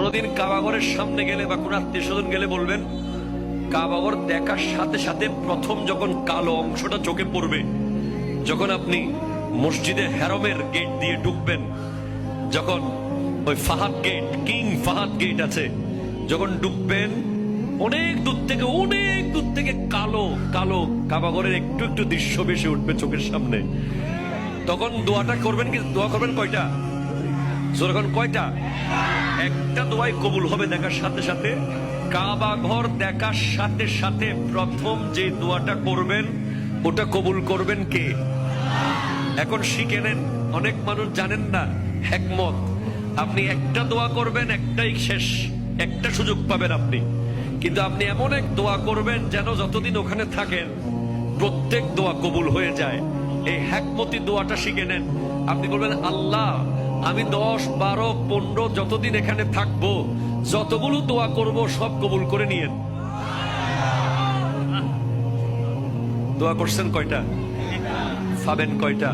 কোনোদিন কাবাগরের সামনে গেলে বা কোন আত্মীয় স্বজন গেলে বলবেন, কাবাগর দেখার সাথে সাথে প্রথম যখন কালো অংশটা চোখে পড়বে, যখন আপনি মসজিদে হেরমের গেট দিয়ে ঢুকবেন, যখন ওই Fahad Gate, King Fahad Gate আছে, যখন ঢুকবেন অনেক দূর থেকে কালো কালো কাবাগরের একটু একটু দৃশ্য ভেসে উঠবে চোখের সামনে। তখন দোয়াটা করবেন, কি দোয়া করবেন কয়টা? যখন কয়টা? একটা দোয়াই কবুল হবে দেখার সাথে সাথে। কাবা ঘর দেখার সাথে সাথে প্রথম যে দোয়াটা করবেন ওটা কবুল করবেন কে? এখন শিখে নেন, অনেক মানুষ জানেন না হিকমত। আপনি একটা দোয়া করবেন, একটাই শেষ, একটা সুযোগ পাবেন আপনি, কিন্তু আপনি এমন এক দোয়া করবেন যেন যতদিন ওখানে থাকেন প্রত্যেক দোয়া কবুল হয়ে যায়। এই হিকমতি দোয়াটা শিখে নেন। আপনি বলবেন, আল্লাহ আমি 10, 12, 15 যতদিন এখানে থাকবো, যতগুলো দোয়া করব সব কবুল করে নিয়েন। দোয়া করছেন কয়টা? পাবেন কয়টা?